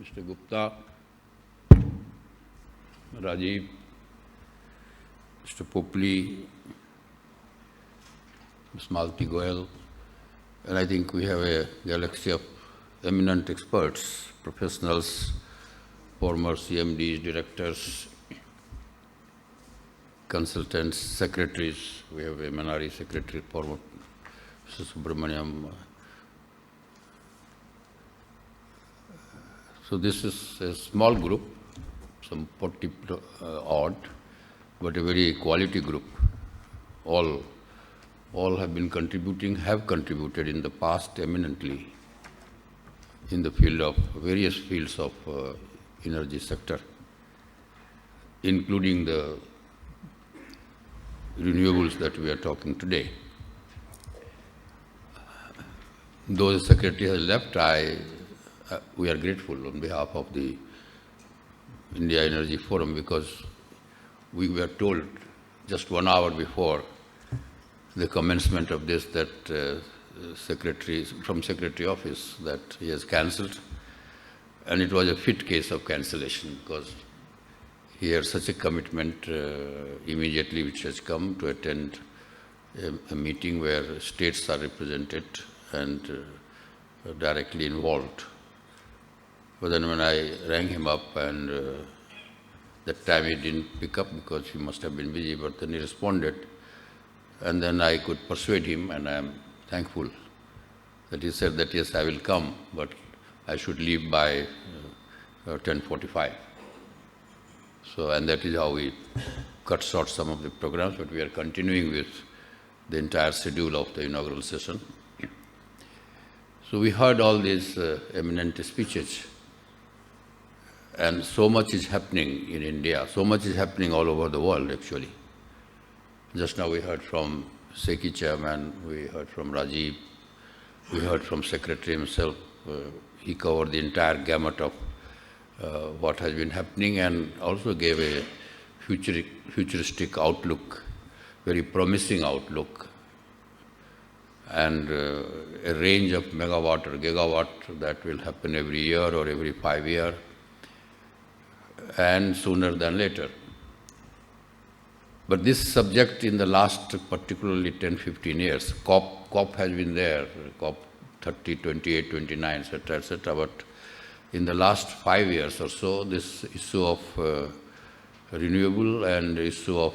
Mr. Gupta, Rajiv, Mr. Popli, Ms. Malti Goel, and I think we have a galaxy of eminent experts, professionals, former CMDs, directors, consultants, secretaries. We have a Manari secretary, former Mr. Subramaniam. So this is a small group, some 40 odd, but a very quality group. All have been contributing, have contributed in the past eminently in the field of various fields of energy sector, including the renewables that we are talking today. Though the secretary has left, we are grateful on behalf of the India Energy Forum, because we were told just 1 hour before the commencement of this that from Secretary Office that he has cancelled, and it was a fit case of cancellation because he had such a commitment immediately which has come to attend a meeting where states are represented and directly involved. But then when I rang him up, and that time he didn't pick up because he must have been busy, but then he responded, and then I could persuade him, and I am thankful that he said that yes, I will come, but I should leave by 10:45. So, and that is how we cut short some of the programs, but we are continuing with the entire schedule of the inaugural session. So we heard all these eminent speeches, and so much is happening in India, so much is happening all over the world actually. Just now we heard from SECI chairman, we heard from Rajiv, we heard from secretary himself. He covered the entire gamut of what has been happening, and also gave a futuristic outlook, very promising outlook, and a range of megawatt or gigawatt that will happen every year or every 5 years, and sooner than later. But this subject in the last particularly 10-15 years, COP has been there, COP 30, 28, 29, etc., but in the last 5 years or so, this issue of renewable and issue of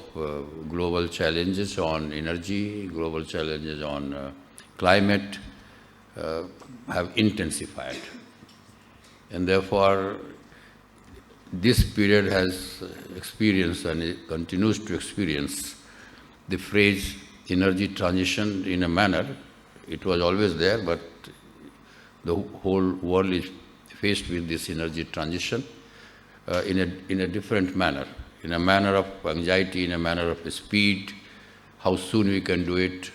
global challenges on energy, global challenges on climate have intensified. And therefore, this period has experienced and it continues to experience the phrase energy transition in a manner. It was always there, but the whole world is faced with this energy transition in a different manner, in a manner of anxiety, in a manner of speed, how soon we can do it,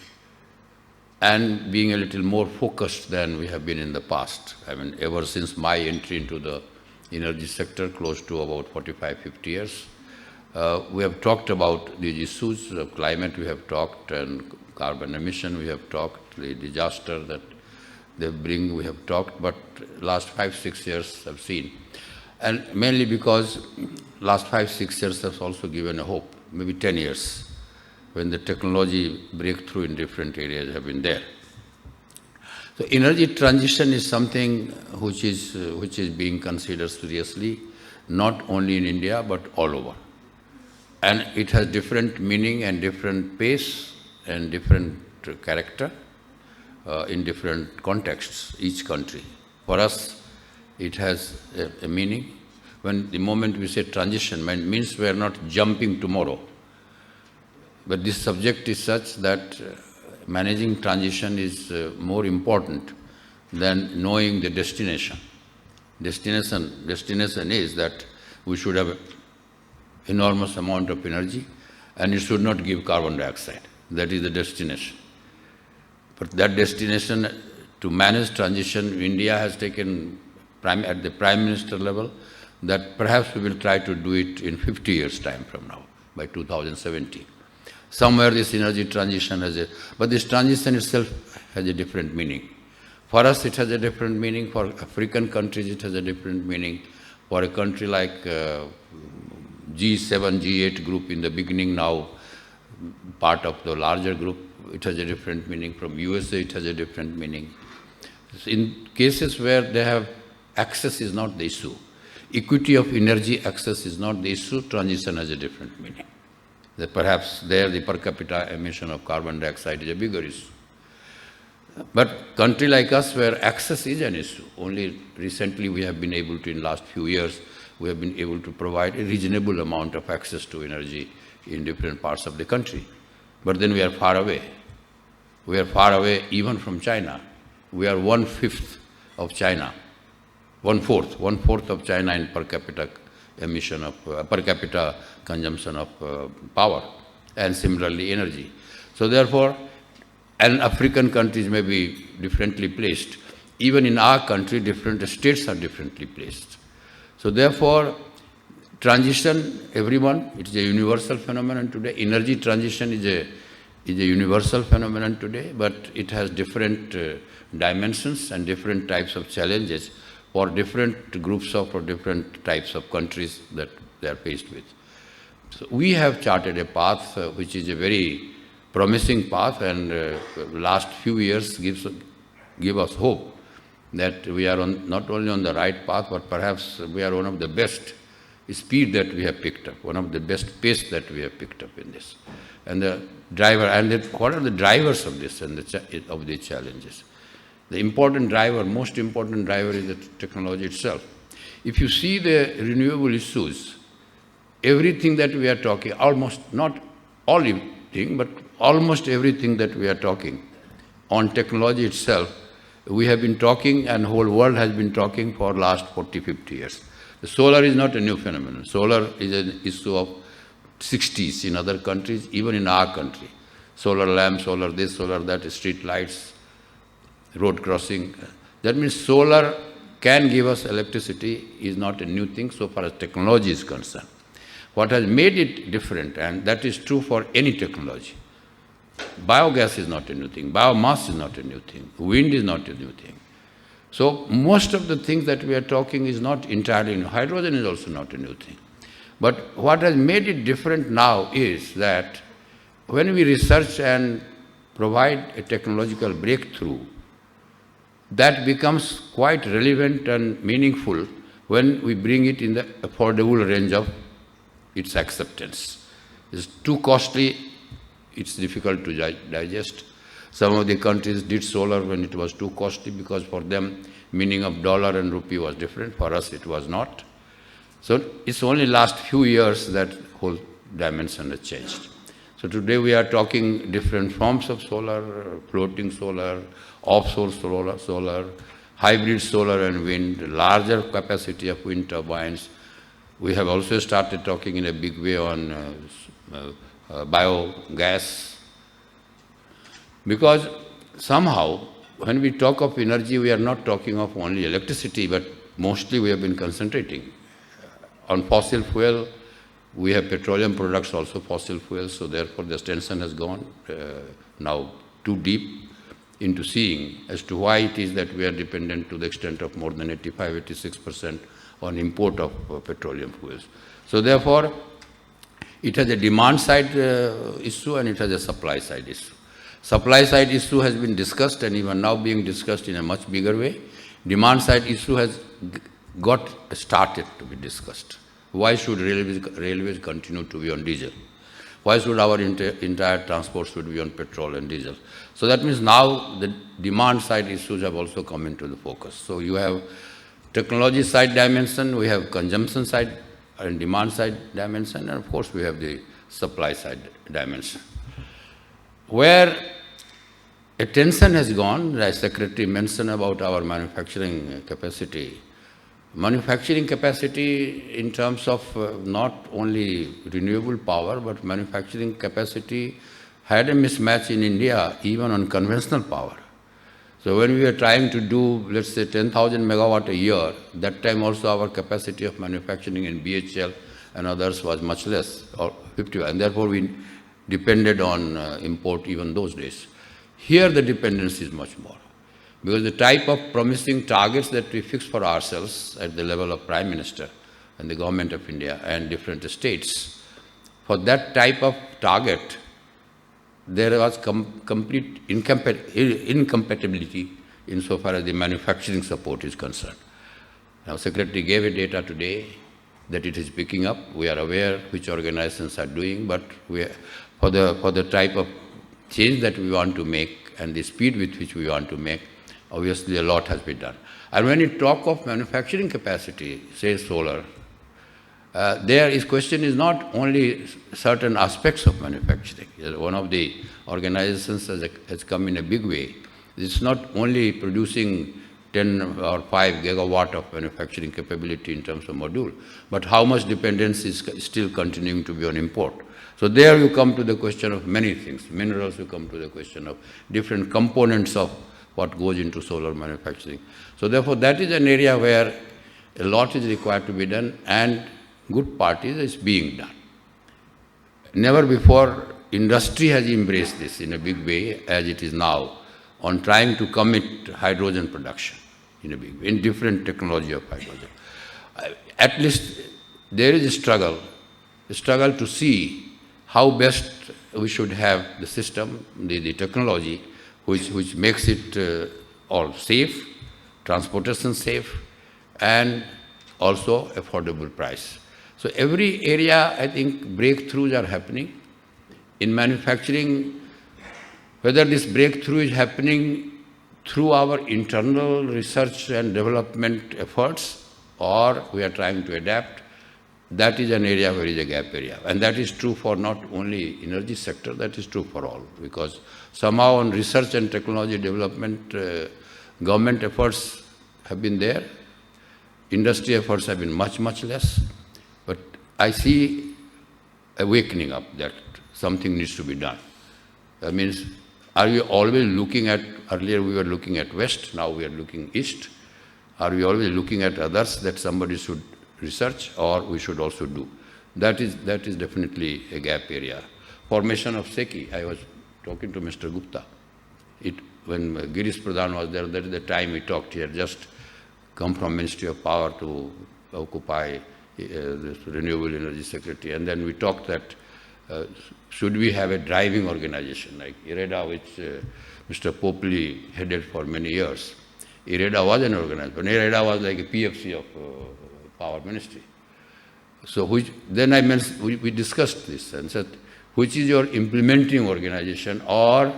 and being a little more focused than we have been in the past. I mean, ever since my entry into the energy sector, close to about 45-50 years, we have talked about these issues of climate, we have talked, and carbon emission, we have talked, the disaster that they bring, we have talked, but last 5-6 years I've seen. And mainly because last 5-6 years has also given a hope, maybe 10 years, when the technology breakthrough in different areas have been there. So energy transition is something which is being considered seriously, not only in India, but all over. And it has different meaning and different pace and different character in different contexts, each country. For us, it has a meaning. When the moment we say transition, it means we are not jumping tomorrow. But this subject is such that managing transition is more important than knowing the destination. Destination is that we should have enormous amount of energy and it should not give carbon dioxide. That is the destination. But that destination, to manage transition, India has taken at the Prime Minister level that perhaps we will try to do it in 50 years' time from now, by 2070. Somewhere this energy transition but this transition itself has a different meaning. For us, it has a different meaning. For African countries, it has a different meaning. For a country like G7, G8 group in the beginning, now part of the larger group, it has a different meaning. From USA, it has a different meaning. In cases where they have access is not the issue. Equity of energy access is not the issue. Transition has a different meaning. That perhaps there the per capita emission of carbon dioxide is a bigger issue. But country like us where access is an issue, only recently we have been able to, in last few years, we have been able to provide a reasonable amount of access to energy in different parts of the country. But then we are far away. We are far away even from China. We are 1/5 of China, 1/4 of China in per capita emission of, per capita consumption of power, and similarly energy. So therefore, and African countries may be differently placed. Even in our country, different states are differently placed. So therefore, transition, everyone, it is a universal phenomenon today. Energy transition is a universal phenomenon today, but it has different dimensions and different types of challenges for different groups of or different types of countries that they are faced with. So we have charted a path which is a very promising path, and last few years give us hope that we are not only on the right path, but perhaps we are one of the best speed that we have picked up, one of the best pace that we have picked up in this. And the driver, what are the drivers of this and of the challenges? The important driver, most important driver is the technology itself. If you see the renewable issues, everything that we are talking, almost not all thing, but almost everything that we are talking on technology itself, we have been talking and the whole world has been talking for last 40, 50 years. The solar is not a new phenomenon. Solar is an issue of 60s in other countries, even in our country. Solar lamps, solar this, solar that, street lights, road crossing. That means solar can give us electricity is not a new thing so far as technology is concerned. What has made it different, and that is true for any technology. Biogas is not a new thing. Biomass is not a new thing. Wind is not a new thing. So most of the things that we are talking is not entirely new. Hydrogen is also not a new thing. But what has made it different now is that when we research and provide a technological breakthrough, that becomes quite relevant and meaningful when we bring it in the affordable range of its acceptance. It's too costly, it's difficult to digest. Some of the countries did solar when it was too costly because for them meaning of dollar and rupee was different. For us it was not. So it's only last few years that whole dimension has changed. So today we are talking different forms of solar, floating solar, offshore solar, hybrid solar and wind, larger capacity of wind turbines. We have also started talking in a big way on biogas. Because somehow, when we talk of energy, we are not talking of only electricity, but mostly we have been concentrating on fossil fuel. We have petroleum products, also fossil fuels, so therefore the tension has gone now too deep into seeing as to why it is that we are dependent to the extent of more than 85–86% on import of petroleum fuels. So therefore, it has a demand side issue and it has a supply side issue. Supply side issue has been discussed and even now being discussed in a much bigger way. Demand side issue has got started to be discussed. Why should railways continue to be on diesel? Why should our entire transport should be on petrol and diesel? So that means now the demand side issues have also come into the focus. So you have technology side dimension, we have consumption side and demand side dimension, and of course we have the supply side dimension. Where attention has gone, as Secretary mentioned about our manufacturing capacity. Manufacturing capacity in terms of not only renewable power, but manufacturing capacity had a mismatch in India even on conventional power. So when we were trying to do, let's say, 10,000 megawatt a year, that time also our capacity of manufacturing in BHL and others was much less, or 50, and therefore we depended on import even those days. Here the dependence is much more. Because the type of promising targets that we fix for ourselves at the level of Prime Minister and the Government of India and different states, for that type of target, there was complete incompatibility insofar as the manufacturing support is concerned. Now, Secretary gave a data today that it is picking up. We are aware which organizations are doing, but for the type of change that we want to make and the speed with which we want to make, obviously a lot has been done. And when you talk of manufacturing capacity, say solar, question is not only certain aspects of manufacturing. One of the organizations has come in a big way. It's not only producing 10 or 5 gigawatt of manufacturing capability in terms of module, but how much dependence is still continuing to be on import. So there you come to the question of many things. Minerals, you come to the question of different components of what goes into solar manufacturing. So therefore, that is an area where a lot is required to be done, and good part is being done. Never before industry has embraced this in a big way as it is now, on trying to commit hydrogen production in a big way, in different technology of hydrogen. At least there is a struggle to see how best we should have the system, the technology, which makes it all safe, transportation safe, and also affordable price. So every area, I think, breakthroughs are happening. In manufacturing, whether this breakthrough is happening through our internal research and development efforts, or we are trying to adapt, that is an area where is a gap area. And that is true for not only energy sector, that is true for all. Because somehow on research and technology development, government efforts have been there, industry efforts have been much, much less. But I see awakening up that something needs to be done. That means, are we always looking at, earlier we were looking at West, now we are looking East. Are we always looking at others that somebody should research, or we should also do? That is definitely a gap area. Formation of SECI, I was talking to Mr. Gupta. When Girish Pradhan was there, that is the time we talked here, just come from Ministry of Power to occupy this Renewable Energy Secretary. And then we talked that should we have a driving organization like IREDA, which Mr. Popley headed for many years. IREDA was an organization, but IREDA was like a PFC of Power Ministry. So then we discussed this and said, which is your implementing organization or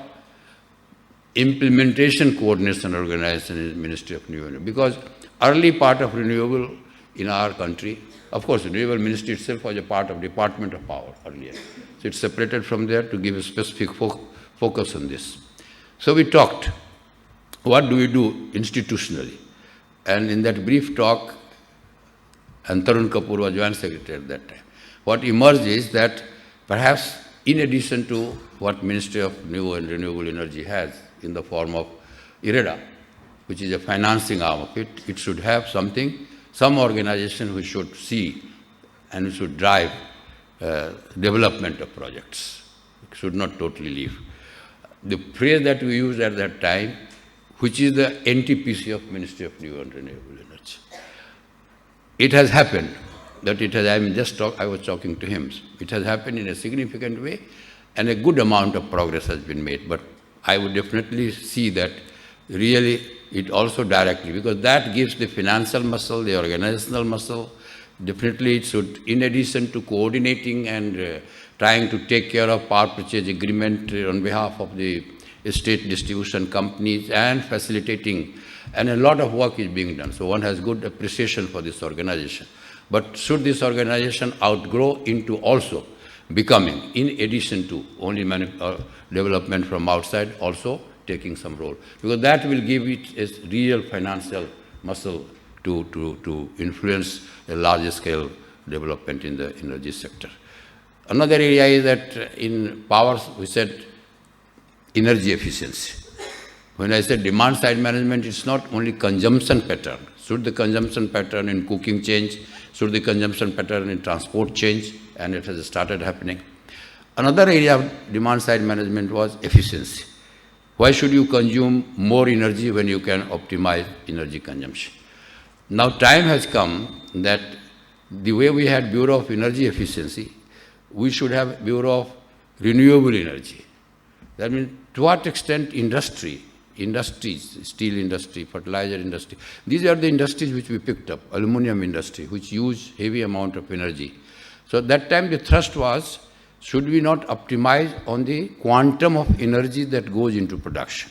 implementation coordination organization in Ministry of New Energy? Because early part of renewable in our country, of course, Renewable Ministry itself was a part of Department of Power earlier. So it's separated from there to give a specific focus on this. So we talked, what do we do institutionally? And in that brief talk, and Tarun Kapoor was Joint Secretary at that time, what emerged is that perhaps in addition to what Ministry of New and Renewable Energy has in the form of IREDA, which is a financing arm of it, it should have something, some organization which should see and which should drive development of projects. It should not totally leave. The phrase that we used at that time, which is the NTPC of Ministry of New and Renewable Energy. It has happened that it has, I was talking to him, it has happened in a significant way and a good amount of progress has been made. But I would definitely see that really it also directly, because that gives the financial muscle, the organizational muscle. Definitely it should, in addition to coordinating and trying to take care of power purchase agreement on behalf of the state distribution companies and facilitating, and a lot of work is being done. So one has good appreciation for this organization. But should this organization outgrow into also becoming, in addition to only development from outside, also taking some role? Because that will give it a real financial muscle to influence a larger scale development in the energy sector. Another area is that in power, we said energy efficiency. When I said demand side management, it's not only consumption pattern. Should the consumption pattern in cooking change? Should the consumption pattern in transport change? And it has started happening. Another area of demand side management was efficiency. Why should you consume more energy when you can optimize energy consumption? Now time has come that the way we had Bureau of Energy Efficiency, we should have Bureau of Renewable Energy. That means to what extent industries, steel industry, fertilizer industry, these are the industries which we picked up, aluminum industry, which use heavy amount of energy. So at that time the thrust was, should we not optimize on the quantum of energy that goes into production?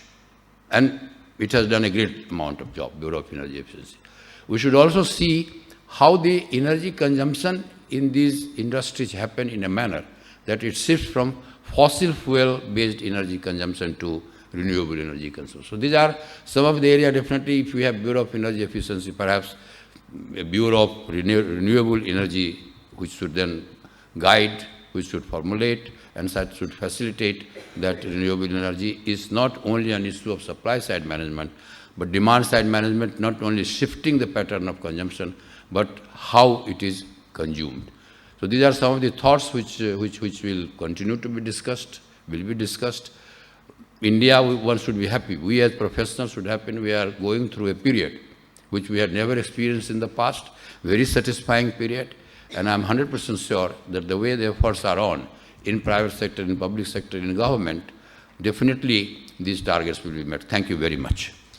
And it has done a great amount of job, Bureau of Energy Efficiency. We should also see how the energy consumption in these industries happen in a manner that it shifts from fossil fuel-based energy consumption to renewable energy consumption. So these are some of the areas. Definitely if we have Bureau of Energy Efficiency, perhaps a Bureau of Renewable Energy, which should then guide, which should formulate, and such should facilitate that renewable energy is not only an issue of supply side management, but demand side management, not only shifting the pattern of consumption, but how it is consumed. So these are some of the thoughts which will continue to be discussed, will be discussed. India, one should be happy. We as professionals should happy. We are going through a period which we had never experienced in the past, very satisfying period. And I'm 100% sure that the way the efforts are on in private sector, in public sector, in government, definitely these targets will be met. Thank you very much.